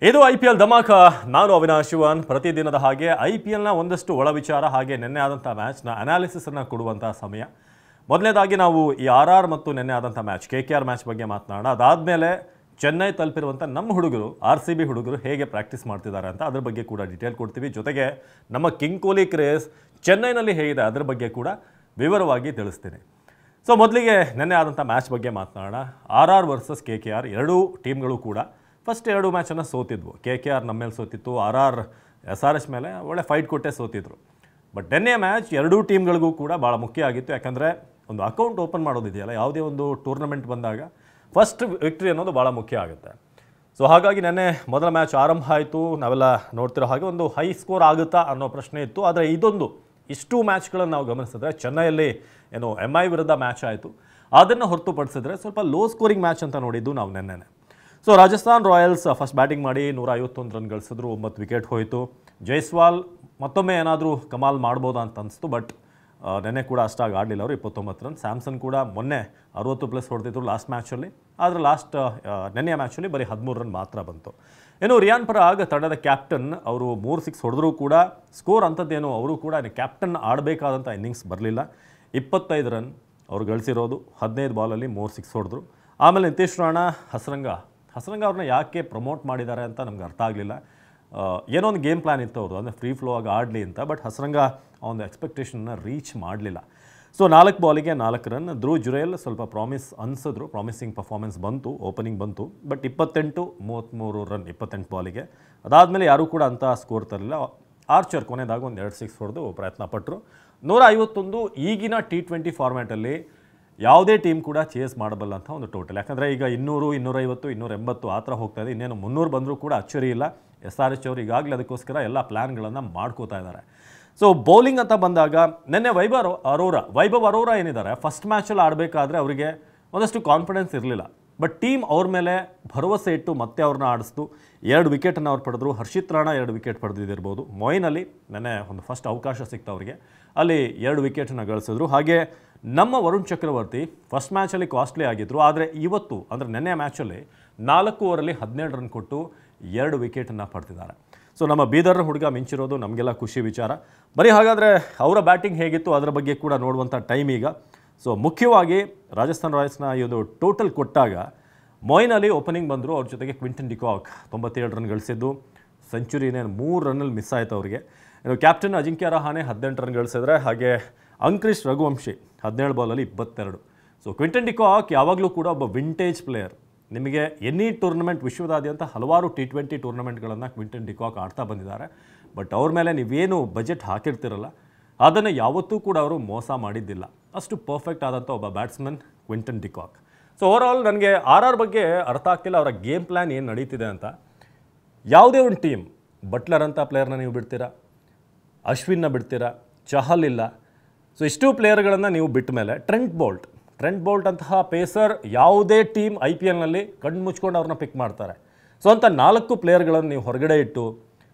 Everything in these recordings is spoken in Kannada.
ಇದು IPL ಧಮಾಕ. ನಾನು ಅವಿನಾಶ್ ಶಿವನ್. ಪ್ರತಿದಿನದ ಹಾಗೆ IPLನ ಒಂದಷ್ಟು ಒಳ ವಿಚಾರ ಹಾಗೆ ನಿನ್ನೆ ಆದಂಥ ಮ್ಯಾಚ್ನ ಅನಾಲಿಸಿಸನ್ನು ಕೊಡುವಂಥ ಸಮಯ. ಮೊದಲನೇದಾಗಿ ನಾವು ಈ RR ಮತ್ತು ನಿನ್ನೆ ಆದಂಥ ಮ್ಯಾಚ್ KKR ಮ್ಯಾಚ್ ಬಗ್ಗೆ ಮಾತನಾಡೋಣ. ಅದಾದಮೇಲೆ ಚೆನ್ನೈ ತಲುಪಿರುವಂಥ ನಮ್ಮ ಹುಡುಗರು RCB ಹುಡುಗರು ಹೇಗೆ ಪ್ರಾಕ್ಟೀಸ್ ಮಾಡ್ತಿದ್ದಾರೆ ಅಂತ ಅದ್ರ ಬಗ್ಗೆ ಕೂಡ ಡೀಟೇಲ್ ಕೊಡ್ತೀವಿ. ಜೊತೆಗೆ ನಮ್ಮ ಕಿಂಗ್ ಕೊಹ್ಲಿ ಕ್ರೇಜ್ ಚೆನ್ನೈನಲ್ಲಿ ಹೇಗಿದೆ ಅದ್ರ ಬಗ್ಗೆ ಕೂಡ ವಿವರವಾಗಿ ತಿಳಿಸ್ತೀನಿ. ಸೊ ಮೊದಲಿಗೆ ನಿನ್ನೆ ಆದಂಥ ಮ್ಯಾಚ್ ಬಗ್ಗೆ ಮಾತನಾಡೋಣ. RR ವರ್ಸಸ್ KKR ಎರಡೂ ಟೀಮ್ಗಳು ಕೂಡ ಫಸ್ಟ್ ಎರಡು ಮ್ಯಾಚನ್ನು ಸೋತಿದ್ವು. KKR ನಮ್ಮ ಮೇಲೆ ಸೋತಿತ್ತು, RR SRH ಮೇಲೆ ಒಳ್ಳೆ ಫೈಟ್ ಕೊಟ್ಟೆ ಸೋತಿದ್ರು. ಬಟ್ ನಿನ್ನೆ ಮ್ಯಾಚ್ ಎರಡೂ ಟೀಮ್ಗಳಿಗೂ ಕೂಡ ಭಾಳ ಮುಖ್ಯ ಆಗಿತ್ತು. ಯಾಕಂದರೆ ಒಂದು ಅಕೌಂಟ್ ಓಪನ್ ಮಾಡೋದಿದೆಯಲ್ಲ, ಯಾವುದೇ ಒಂದು ಟೂರ್ನಮೆಂಟ್ ಬಂದಾಗ ಫಸ್ಟ್ ವಿಕ್ಟ್ರಿ ಅನ್ನೋದು ಭಾಳ ಮುಖ್ಯ ಆಗುತ್ತೆ. ಸೊ ಹಾಗಾಗಿ ನೆನ್ನೆ ಮೊದಲ ಮ್ಯಾಚ್ ಆರಂಭ ಆಯಿತು. ನಾವೆಲ್ಲ ನೋಡ್ತಿರೋ ಹಾಗೆ ಒಂದು ಹೈ ಸ್ಕೋರ್ ಆಗುತ್ತಾ ಅನ್ನೋ ಪ್ರಶ್ನೆ ಇತ್ತು. ಆದರೆ ಇಷ್ಟು ಮ್ಯಾಚ್ಗಳನ್ನು ನಾವು ಗಮನಿಸಿದ್ರೆ ಚೆನ್ನೈಯಲ್ಲಿ ಏನು MI ವಿರುದ್ಧ ಮ್ಯಾಚ್ ಆಯಿತು, ಅದನ್ನು ಹೊರತುಪಡಿಸಿದ್ರೆ ಸ್ವಲ್ಪ ಲೋ ಸ್ಕೋರಿಂಗ್ ಮ್ಯಾಚ್ ಅಂತ ನೋಡಿದ್ದು ನಾವು ನೆನ್ನೆ. So Rajasthan Royals first batting ಮಾಡಿ 151 ರನ್ ಗಳಿಸಿದ್ರು, 9 ವಿಕೆಟ್ ಹೋಯಿತು. ಜೈಸ್ವಾಲ್ ಮತ್ತೊಮ್ಮೆ ಏನಾದರೂ ಕಮಾಲ್ ಮಾಡ್ಬೋದಾ ಅಂತ ಅನಿಸ್ತು, ಬಟ್ ನೆನ್ನೆ ಕೂಡ ಅಷ್ಟಾಗಿ ಆಡಲಿಲ್ಲ ಅವರು, 29 ರನ್. ಸ್ಯಾಮ್ಸನ್ ಕೂಡ ಮೊನ್ನೆ 60+ ಹೊಡೆದಿದ್ರು ಲಾಸ್ಟ್ ಮ್ಯಾಚಲ್ಲಿ, ಆದರೆ ನೆನ್ನೆಯ ಮ್ಯಾಚಲ್ಲಿ ಬರೀ 13 ರನ್ ಮಾತ್ರ ಬಂತು. ಏನು ರಿಯಾನ್ ಪರಾಗ್ ತಂಡದ ಕ್ಯಾಪ್ಟನ್, ಅವರು 3 6 ಹೊಡೆದ್ರೂ ಕೂಡ ಸ್ಕೋರ್ ಅಂಥದ್ದೇನು ಅವರು ಕೂಡ ಕ್ಯಾಪ್ಟನ್ ಆಡಬೇಕಾದಂಥ ಇನ್ನಿಂಗ್ಸ್ ಬರಲಿಲ್ಲ. 25 ರನ್ ಅವ್ರು ಗಳಿಸಿರೋದು, 15 ಬಾಲಲ್ಲಿ 3 6 ಹೊಡೆದ್ರು. ಆಮೇಲೆ ನಿತೀಶ್ ರಾಣಾ ಹಸರಂಗ ಅವ್ರನ್ನ ಯಾಕೆ ಪ್ರಮೋಟ್ ಮಾಡಿದ್ದಾರೆ ಅಂತ ನಮ್ಗೆ ಅರ್ಥ ಆಗಲಿಲ್ಲ. ಏನೋ ಒಂದು ಗೇಮ್ ಪ್ಲ್ಯಾನ್ ಇತ್ತು ಅವರು, ಅಂದರೆ ಫ್ರೀ ಫ್ಲೋ ಆಗಿ ಆಡಲಿ ಅಂತ. ಬಟ್ ಹಸರಂಗ ಆ ಒಂದು ಎಕ್ಸ್ಪೆಕ್ಟೇಷನ್ನ ರೀಚ್ ಮಾಡಲಿಲ್ಲ. ಸೊ 4 ಬಾಲಿಗೆ 4 ರನ್. ಧ್ರುವ್ ಜುರೇಲ್ ಸ್ವಲ್ಪ ಪ್ರಾಮಿಸಿಂಗ್ ಪರ್ಫಾರ್ಮೆನ್ಸ್ ಬಂತು, ಓಪನಿಂಗ್ ಬಂತು. ಬಟ್ 33 ರನ್ 28 ಬಾಲಿಗೆ. ಅದಾದಮೇಲೆ ಯಾರೂ ಕೂಡ ಅಂಥ ಸ್ಕೋರ್ ತರಲಿಲ್ಲ. ಆರ್ಚರ್ ಕೊನೆದಾಗ ಒಂದು 2 6 ಹೊಡೆದು ಪ್ರಯತ್ನ ಪಟ್ಟರು. 151 ಈಗಿನ T20 ಫಾರ್ಮ್ಯಾಟಲ್ಲಿ ಯಾವುದೇ ಟೀಮ್ ಕೂಡ ಚೇಸ್ ಮಾಡಬಲ್ಲಂಥ ಒಂದು ಟೋಟಲ್. ಯಾಕಂದರೆ ಈಗ 200 250 280 ಆ ಥರ ಹೋಗ್ತಾ ಇದೆ. ಇನ್ನೇನು 300 ಬಂದರೂ ಕೂಡ ಅಚ್ಚರಿ ಇಲ್ಲ. SRH ಅವರು ಈಗಾಗಲೇ ಅದಕ್ಕೋಸ್ಕರ ಎಲ್ಲ ಪ್ಲ್ಯಾನ್ಗಳನ್ನು ಮಾಡ್ಕೋತಾ ಇದ್ದಾರೆ. ಸೊ ಬೌಲಿಂಗ್ ಅಂತ ಬಂದಾಗ ನಿನ್ನೆ ವೈಭವ್ ಅರೋರಾ ಏನಿದ್ದಾರೆ, ಫಸ್ಟ್ ಮ್ಯಾಚಲ್ಲಿ ಆಡಬೇಕಾದ್ರೆ ಅವರಿಗೆ ಒಂದಷ್ಟು ಕಾನ್ಫಿಡೆನ್ಸ್ ಇರಲಿಲ್ಲ. ಬಟ್ ಟೀಮ್ ಅವ್ರ ಮೇಲೆ ಭರವಸೆ ಇಟ್ಟು ಮತ್ತೆ ಅವ್ರನ್ನ ಆಡಿಸ್ತು. 2 ವಿಕೆಟನ್ನು ಅವ್ರು ಪಡೆದ್ರು. ಹರ್ಷಿತ್ ರಾಣಾ 2 ವಿಕೆಟ್ ಪಡೆದಿದ್ದಿರ್ಬೋದು. ಮೊಯಿನಲ್ಲಿ ನೆನ್ನೆ ಒಂದು ಫಸ್ಟ್ ಅವಕಾಶ ಸಿಕ್ತು ಅವರಿಗೆ, ಅಲ್ಲಿ 2 ವಿಕೆಟನ್ನು ಗಳಿಸಿದ್ರು. ಹಾಗೆ ನಮ್ಮ ವರುಣ್ ಚಕ್ರವರ್ತಿ ಫಸ್ಟ್ ಮ್ಯಾಚಲ್ಲಿ ಕಾಸ್ಟ್ಲಿ ಆಗಿದ್ದರು, ಆದರೆ ಇವತ್ತು ಅಂದರೆ ನೆನ್ನೆ ಮ್ಯಾಚಲ್ಲಿ 4 ಓವರಲ್ಲಿ 17 ರನ್ ಕೊಟ್ಟು 2 ವಿಕೆಟನ್ನು ಪಡೆದಿದ್ದಾರೆ. ಸೊ ನಮ್ಮ ಬೀದರ್ ಹುಡುಗ ಮಿಂಚಿರೋದು ನಮಗೆಲ್ಲ ಖುಷಿ ವಿಚಾರ. ಬರೀ ಹಾಗಾದರೆ ಅವರ ಬ್ಯಾಟಿಂಗ್ ಹೇಗಿತ್ತು ಅದರ ಬಗ್ಗೆ ಕೂಡ ನೋಡುವಂಥ ಟೈಮ್ ಈಗ. ಸೊ ಮುಖ್ಯವಾಗಿ ರಾಜಸ್ಥಾನ್ ರಾಯಲ್ಸ್ನ ಈ ಒಂದು ಟೋಟಲ್ ಕೊಟ್ಟಾಗ ಮೊಯಿನಲ್ಲಿ ಓಪನಿಂಗ್ ಬಂದರು. ಅವ್ರ ಜೊತೆಗೆ ಕ್ವಿಂಟನ್ ಡಿಕಾಕ್ 97 ರನ್ ಗಳಿಸಿದ್ದು. ಸೆಂಚುರಿನೇ 3 ರನ್ನಲ್ಲಿ ಮಿಸ್ ಆಯಿತು ಅವರಿಗೆ. ಇನ್ನು ಕ್ಯಾಪ್ಟನ್ ಅಜಿಂಕ್ಯ ರಹಾನೆ 18 ರನ್ ಗಳಿಸಿದ್ರೆ, ಹಾಗೆ ಅಂಕ್ರಿಶ್ ರಘುವಂಶಿ 17 ಬಾಲಲ್ಲಿ 22. ಸೊ ಕ್ವಿಂಟನ್ ಡಿಕಾಕ್ ಯಾವಾಗಲೂ ಕೂಡ ಒಬ್ಬ ವಿಂಟೇಜ್ ಪ್ಲೇಯರ್. ನಿಮಗೆ ಎನಿ ಟೂರ್ನಮೆಂಟ್ ವಿಶ್ವದಾದ್ಯಂತ ಹಲವಾರು T20 ಟೂರ್ನಮೆಂಟ್ಗಳನ್ನು ಕ್ವಿಂಟನ್ ಡಿಕಾಕ್ ಆಡ್ತಾ ಬಂದಿದ್ದಾರೆ. ಬಟ್ ಅವ್ರ ಮೇಲೆ ನೀವೇನು ಬಜೆಟ್ ಹಾಕಿರ್ತಿರಲ್ಲ ಅದನ್ನು ಯಾವತ್ತೂ ಕೂಡ ಅವರು ಮೋಸ ಮಾಡಿದ್ದಿಲ್ಲ. ಅಷ್ಟು ಪರ್ಫೆಕ್ಟ್ ಆದಂಥ ಒಬ್ಬ batsman Quinton de Kock. So overall ನನಗೆ RR ಬಗ್ಗೆ ಅರ್ಥ ಆಗ್ತಿಲ್ಲ, ಅವರ ಗೇಮ್ ಪ್ಲ್ಯಾನ್ ಏನು ನಡೀತಿದೆ ಅಂತ. ಯಾವುದೇ ಒಂದು ಟೀಮ್ ಬಟ್ಲರ್ ಅಂತ ಪ್ಲೇಯರ್ನ ನೀವು ಬಿಡ್ತೀರಾ, ಅಶ್ವಿನ್ನ ಬಿಡ್ತೀರಾ, ಚಹಲ್ ಇಲ್ಲ. ಸೊ ಇಷ್ಟು ಪ್ಲೇಯರ್ಗಳನ್ನು ನೀವು ಬಿಟ್ಟ ಮೇಲೆ ಟ್ರೆಂಟ್ ಬೋಲ್ಟ್ ಅಂತಹ ಪೇಸರ್ ಯಾವುದೇ ಟೀಮ್ IPLನಲ್ಲಿ ಕಣ್ಣು ಮುಚ್ಕೊಂಡು ಅವ್ರನ್ನ ಪಿಕ್ ಮಾಡ್ತಾರೆ. ಸೊ ಅಂಥ 4 ಪ್ಲೇಯರ್ಗಳನ್ನು ನೀವು ಹೊರಗಡೆ ಇಟ್ಟು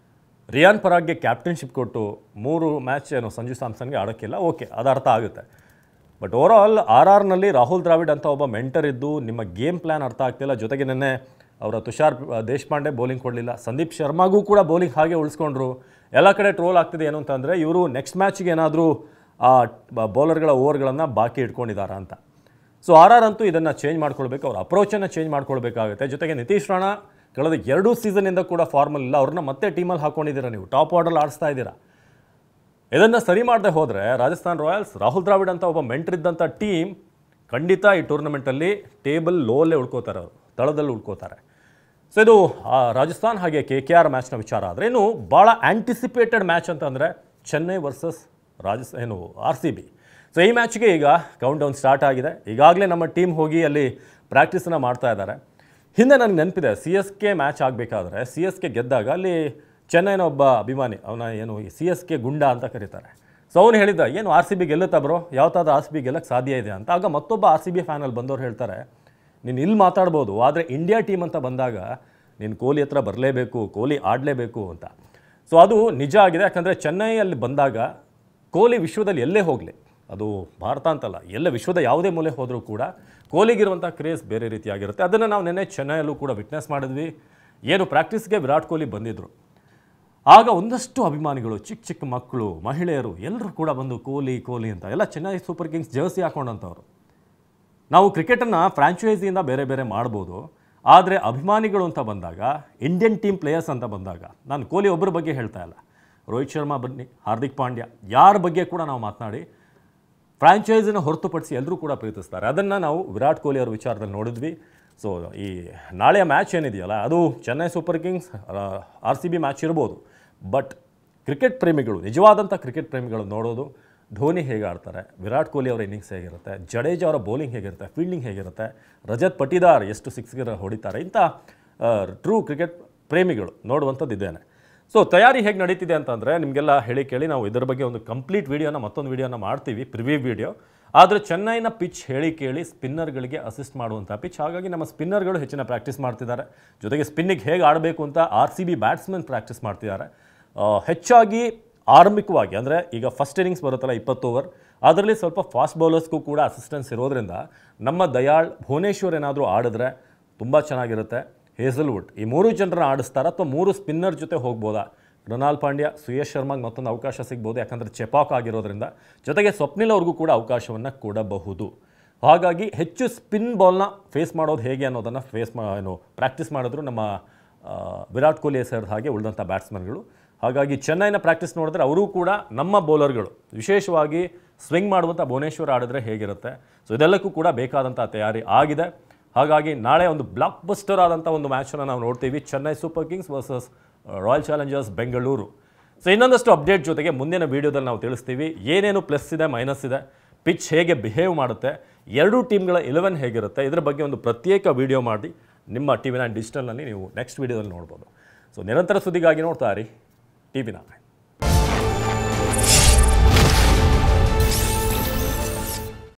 ರಿಯಾನ್ ಪರಾಗ್ಗೆ ಕ್ಯಾಪ್ಟನ್ಶಿಪ್ ಕೊಟ್ಟು 3 ಮ್ಯಾಚ್ ಏನು ಸಂಜು ಸ್ಯಾಮ್ಸನ್ಗೆ ಆಡೋಕ್ಕಿಲ್ಲ, ಓಕೆ ಅದು ಅರ್ಥ ಆಗುತ್ತೆ. ಬಟ್ ಓವರಾಲ್ RRನಲ್ಲಿ ರಾಹುಲ್ ದ್ರಾವಿಡ್ ಅಂತ ಒಬ್ಬ ಮೆಂಟರ್ ಇದ್ದು ನಿಮ್ಮ ಗೇಮ್ ಪ್ಲ್ಯಾನ್ ಅರ್ಥ ಆಗ್ತಿಲ್ಲ. ಜೊತೆಗೆ ನೆನ್ನೆ ಅವರ ತುಷಾರ್ ದೇಶಪಾಂಡೆ ಬೌಲಿಂಗ್ ಕೊಡಲಿಲ್ಲ, ಸಂದೀಪ್ ಶರ್ಮಾಗೂ ಕೂಡ ಬೌಲಿಂಗ್ ಹಾಗೆ ಉಳಿಸ್ಕೊಂಡ್ರು. ಎಲ್ಲ ಕಡೆ ಟ್ರೋಲ್ ಆಗ್ತಿದೆ ಏನು ಅಂತಂದರೆ ಇವರು ನೆಕ್ಸ್ಟ್ ಮ್ಯಾಚ್ಗೆ ಏನಾದರೂ ಆ ಬೌಲರ್ಗಳ ಓವರ್ಗಳನ್ನು ಬಾಕಿ ಇಟ್ಕೊಂಡಿದ್ದಾರೆ ಅಂತ. ಸೊ RR ಅಂತೂ ಇದನ್ನು ಚೇಂಜ್ ಮಾಡ್ಕೊಳ್ಬೇಕು, ಅವ್ರ ಅಪ್ರೋಚನ್ನು ಚೇಂಜ್ ಮಾಡ್ಕೊಳ್ಬೇಕಾಗುತ್ತೆ. ಜೊತೆಗೆ ನಿತೀಶ್ ರಾಣಾ ಕಳೆದ 2 ಸೀಸನ್ನಿಂದ ಕೂಡ ಫಾರ್ಮಲ್ ಇಲ್ಲ, ಅವ್ರನ್ನ ಮತ್ತೆ ಟೀಮಲ್ಲಿ ಹಾಕ್ಕೊಂಡಿದ್ದೀರಾ, ನೀವು ಟಾಪ್ ಆರ್ಡರ್ ಆಡಿಸ್ತಾ ಇದ್ದೀರಾ. ಇದನ್ನು ಸರಿ ಮಾಡದೆ ಹೋದರೆ ರಾಜಸ್ಥಾನ್ ರಾಯಲ್ಸ್ ರಾಹುಲ್ ದ್ರಾವಿಡ್ ಅಂತ ಒಬ್ಬ ಮೆಂಟರ್ ಇದ್ದಂಥ ಟೀಮ್ ಖಂಡಿತ ಈ ಟೂರ್ನಮೆಂಟಲ್ಲಿ ಟೇಬಲ್ ಲೋಲ್ಲೇ ಉಳ್ಕೋತಾರೆ, ಅವರು ತಳದಲ್ಲಿ ಉಳ್ಕೋತಾರೆ. ಸೊ ಇದು ರಾಜಸ್ಥಾನ್ ಹಾಗೆ KKR ಮ್ಯಾಚ್ನ ವಿಚಾರ. ಆದರೆ ಇನ್ನು ಭಾಳ ಆ್ಯಂಟಿಸಿಪೇಟೆಡ್ ಮ್ಯಾಚ್ ಅಂತಂದರೆ ಚೆನ್ನೈ ವರ್ಸಸ್ RCB. ಸೊ ಈ ಮ್ಯಾಚ್ಗೆ ಈಗ ಕೌಂಟ್ ಡೌನ್ ಸ್ಟಾರ್ಟ್ ಆಗಿದೆ. ಈಗಾಗಲೇ ನಮ್ಮ ಟೀಮ್ ಹೋಗಿ ಅಲ್ಲಿ ಪ್ರಾಕ್ಟೀಸನ್ನು ಮಾಡ್ತಾ ಇದ್ದಾರೆ. ಹಿಂದೆ ನನಗೆ ನೆನಪಿದೆ, CSK ಮ್ಯಾಚ್ ಆಗಬೇಕಾದ್ರೆ CSK ಗೆದ್ದಾಗ ಅಲ್ಲಿ ಚೆನ್ನೈನ ಒಬ್ಬ ಅಭಿಮಾನಿ, ಅವನ ಏನು CSK ಗುಂಡ ಅಂತ ಕರೀತಾರೆ. ಸೊ ಅವನು ಹೇಳಿದ್ದ, ಏನು RCB ಗೆಲ್ಲುತ್ತಾ ಬ್ರೋ, ಯಾವತ್ತಾದ್ರೂ RCB ಗೆಲ್ಲಕ್ಕೆ ಸಾಧ್ಯ ಇದೆ ಅಂತ. ಆಗ ಮತ್ತೊಬ್ಬ RCB ಫ್ಯಾನಲ್ಲಿ ಬಂದವ್ರು ಹೇಳ್ತಾರೆ, ನೀನು ಇಲ್ಲಿ ಮಾತಾಡ್ಬೋದು, ಆದರೆ ಇಂಡಿಯಾ ಟೀಮ್ ಅಂತ ಬಂದಾಗ ನೀನು ಕೊಹ್ಲಿ ಹತ್ರ ಬರಲೇಬೇಕು, ಕೊಹ್ಲಿ ಆಡಲೇಬೇಕು ಅಂತ. ಸೊ ಅದು ನಿಜ ಆಗಿದೆ. ಯಾಕಂದರೆ ಚೆನ್ನೈಯಲ್ಲಿ ಬಂದಾಗ ಕೊಹ್ಲಿ ವಿಶ್ವದಲ್ಲಿ ಎಲ್ಲೇ ಹೋಗಲಿ, ಅದು ಭಾರತ ಅಂತಲ್ಲ, ಎಲ್ಲ ವಿಶ್ವದ ಯಾವುದೇ ಮೂಲೆ ಹೋದರೂ ಕೂಡ ಕೊಹ್ಲಿಗಿರುವಂಥ ಕ್ರೇಜ್ ಬೇರೆ ರೀತಿಯಾಗಿರುತ್ತೆ. ಅದನ್ನು ನಾವು ನೆನ್ನೆ ಚೆನ್ನೈಯಲ್ಲೂ ಕೂಡ ವಿಟ್ನೆಸ್ ಮಾಡಿದ್ವಿ. ಏನು ಪ್ರಾಕ್ಟೀಸ್ಗೆ ವಿರಾಟ್ ಕೊಹ್ಲಿ ಬಂದಿದ್ದರು, ಆಗ ಒಂದಷ್ಟು ಅಭಿಮಾನಿಗಳು, ಚಿಕ್ಕ ಚಿಕ್ಕ ಮಕ್ಕಳು, ಮಹಿಳೆಯರು ಎಲ್ಲರೂ ಕೂಡ ಬಂದು ಕೊಹ್ಲಿ ಕೊಹ್ಲಿ ಅಂತ ಎಲ್ಲ ಚೆನ್ನೈ ಸೂಪರ್ ಕಿಂಗ್ಸ್ ಜರ್ಸಿ ಹಾಕೊಂಡಂಥವ್ರು. ನಾವು ಕ್ರಿಕೆಟನ್ನು ಫ್ರಾಂಚೈಸಿಯಿಂದ ಬೇರೆ ಬೇರೆ ಮಾಡ್ಬೋದು, ಆದರೆ ಅಭಿಮಾನಿಗಳು ಅಂತ ಬಂದಾಗ, ಇಂಡಿಯನ್ ಟೀಮ್ ಪ್ಲೇಯರ್ಸ್ ಅಂತ ಬಂದಾಗ, ನಾನು ಕೊಹ್ಲಿ ಒಬ್ಬರ ಬಗ್ಗೆ ಹೇಳ್ತಾ ಇಲ್ಲ, ರೋಹಿತ್ ಶರ್ಮಾ ಬನ್ನಿ, ಹಾರ್ದಿಕ್ ಪಾಂಡ್ಯ, ಯಾರ ಬಗ್ಗೆ ಕೂಡ ನಾವು ಮಾತನಾಡಿ ಫ್ರಾಂಚೈಸಿನ ಹೊರತುಪಡಿಸಿ ಎಲ್ಲರೂ ಕೂಡ ಪ್ರೀತಿಸ್ತಾರೆ. ಅದನ್ನು ನಾವು ವಿರಾಟ್ ಕೊಹ್ಲಿ ಅವ್ರ ವಿಚಾರದಲ್ಲಿ ನೋಡಿದ್ವಿ. ಸೊ ಈ ನಾಳೆಯ ಮ್ಯಾಚ್ ಏನಿದೆಯಲ್ಲ, ಅದು Chennai super Kings RCB match ಇರ್ಬೋದು, ಬಟ್ ಕ್ರಿಕೆಟ್ ಪ್ರೇಮಿಗಳು, ನಿಜವಾದಂಥ ಕ್ರಿಕೆಟ್ ಪ್ರೇಮಿಗಳು ನೋಡೋದು ಧೋನಿ ಹೇಗೆ ಆಡ್ತಾರೆ, ವಿರಾಟ್ ಕೊಹ್ಲಿ ಅವರ ಇನ್ನಿಂಗ್ಸ್ ಹೇಗಿರುತ್ತೆ, ಜಡೇಜಾ ಅವರ ಬೌಲಿಂಗ್ ಹೇಗಿರುತ್ತೆ, ಫೀಲ್ಡಿಂಗ್ ಹೇಗಿರುತ್ತೆ, ರಜತ್ ಪಟಿದಾರ್ ಎಷ್ಟು ಸಿಕ್ಸ್ಗೆ ಹೊಡಿತಾರೆ, ಇಂಥ ಟ್ರೂ ಕ್ರಿಕೆಟ್ ಪ್ರೇಮಿಗಳು ನೋಡುವಂಥದ್ದು ಇದ್ದೇನೆ. ಸೊ ತಯಾರಿ ಹೇಗೆ ನಡೀತಿದೆ ಅಂತಂದರೆ ನಿಮಗೆಲ್ಲ ಹೇಳಿ ಕೇಳಿ ನಾವು ಇದರ ಬಗ್ಗೆ ಒಂದು ಕಂಪ್ಲೀಟ್ ವೀಡಿಯೋನ, ಮತ್ತೊಂದು ವೀಡಿಯೋನ ಮಾಡ್ತೀವಿ, ಪ್ರಿವ್ಯೂ ವೀಡಿಯೋ. ಆದರೆ ಚೆನ್ನೈನ ಪಿಚ್ ಹೇಳಿ ಕೇಳಿ ಸ್ಪಿನ್ನರ್ಗಳಿಗೆ ಅಸಿಸ್ಟ್ ಮಾಡುವಂಥ ಪಿಚ್, ಹಾಗಾಗಿ ನಮ್ಮ ಸ್ಪಿನ್ನರ್ಗಳು ಹೆಚ್ಚಿನ ಪ್ರಾಕ್ಟೀಸ್ ಮಾಡ್ತಿದ್ದಾರೆ. ಜೊತೆಗೆ ಸ್ಪಿನ್ನಿಗೆ ಹೇಗೆ ಆಡಬೇಕು ಅಂತ RCB ಬ್ಯಾಟ್ಸ್ಮನ್ ಪ್ರಾಕ್ಟೀಸ್ ಮಾಡ್ತಿದ್ದಾರೆ. ಹೆಚ್ಚಾಗಿ ಆರಂಭಿಕವಾಗಿ ಅಂದರೆ ಈಗ ಫಸ್ಟ್ ಇನ್ನಿಂಗ್ಸ್ ಬರುತ್ತಲ್ಲ 20 ಓವರ್, ಅದರಲ್ಲಿ ಸ್ವಲ್ಪ ಫಾಸ್ಟ್ ಬೌಲರ್ಸ್ಗೂ ಕೂಡ ಅಸಿಸ್ಟೆನ್ಸ್ ಇರೋದ್ರಿಂದ ನಮ್ಮ ದಯಾಳ್, ಭುವನೇಶ್ವರ್ ಏನಾದರೂ ಆಡಿದ್ರೆ ತುಂಬ ಚೆನ್ನಾಗಿರುತ್ತೆ. ಹೇಸಲ್ವುಡ್ ಈ 3 ಜನರನ್ನ ಆಡಿಸ್ತಾರ ಅಥವಾ 3 ಸ್ಪಿನ್ನರ್ ಜೊತೆ ಹೋಗ್ಬೋದಾ? ಕೃಣಾಲ್ ಪಾಂಡ್ಯ, ಸುಯೇಶ್ ಶರ್ಮಾಗೆ ಮತ್ತೊಂದು ಅವಕಾಶ ಸಿಗ್ಬೋದು, ಯಾಕಂದರೆ ಚೆಪಾಕ್ ಆಗಿರೋದ್ರಿಂದ. ಜೊತೆಗೆ ಸ್ವಪ್ನಿಲ್ ಅವ್ರಿಗೂ ಕೂಡ ಅವಕಾಶವನ್ನು ಕೊಡಬಹುದು. ಹಾಗಾಗಿ ಹೆಚ್ಚು ಸ್ಪಿನ್ ಬಾಲ್ನ ಫೇಸ್ ಮಾಡೋದು ಹೇಗೆ ಅನ್ನೋದನ್ನು ಪ್ರಾಕ್ಟೀಸ್ ಮಾಡಿದ್ರು ನಮ್ಮ ವಿರಾಟ್ ಕೊಹ್ಲಿ ಹೆಸರು ಹಾಗೆ ಉಳಿದಂಥ ಬ್ಯಾಟ್ಸ್ಮನ್ಗಳು. ಹಾಗಾಗಿ ಚೆನ್ನೈನ ಪ್ರಾಕ್ಟೀಸ್ ನೋಡಿದ್ರೆ ಅವರೂ ಕೂಡ ನಮ್ಮ ಬೌಲರ್ಗಳು, ವಿಶೇಷವಾಗಿ ಸ್ವಿಂಗ್ ಮಾಡುವಂಥ ಭುವನೇಶ್ವರ್ ಆಡಿದ್ರೆ ಹೇಗಿರುತ್ತೆ, ಸೊ ಇದೆಲ್ಲಕ್ಕೂ ಕೂಡ ಬೇಕಾದಂಥ ತಯಾರಿ ಆಗಿದೆ. ಹಾಗಾಗಿ ನಾಳೆ ಒಂದು ಬ್ಲಾಕ್ ಬಸ್ಟರ್ ಆದಂಥ ಒಂದು ಮ್ಯಾಚನ್ನು ನಾವು ನೋಡ್ತೀವಿ, Chennai super Kings versus royal Challengers Bengaluru. So ಇನ್ನೊಂದಷ್ಟು ಅಪ್ಡೇಟ್ ಜೊತೆಗೆ ಮುಂದಿನ ವೀಡಿಯೋದಲ್ಲಿ ನಾವು ತಿಳಿಸ್ತೀವಿ ಏನೇನು ಪ್ಲಸ್ ಇದೆ, ಮೈನಸ್ ಇದೆ, ಪಿಚ್ ಹೇಗೆ ಬಿಹೇವ್ ಮಾಡುತ್ತೆ, ಎರಡೂ ಟೀಮ್ಗಳ 11 ಹೇಗಿರುತ್ತೆ, ಇದರ ಬಗ್ಗೆ ಒಂದು ಪ್ರತ್ಯೇಕ ವೀಡಿಯೋ ಮಾಡಿ ನಿಮ್ಮ TV9 ಡಿಜಿಟಲ್ನಲ್ಲಿ ನೀವು ನೆಕ್ಸ್ಟ್ ವೀಡಿಯೋದಲ್ಲಿ ನೋಡ್ಬೋದು. ಸೊ ನಿರಂತರ ಸುದ್ದಿಗಾಗಿ ನೋಡ್ತಾ ಇರಿ TV9.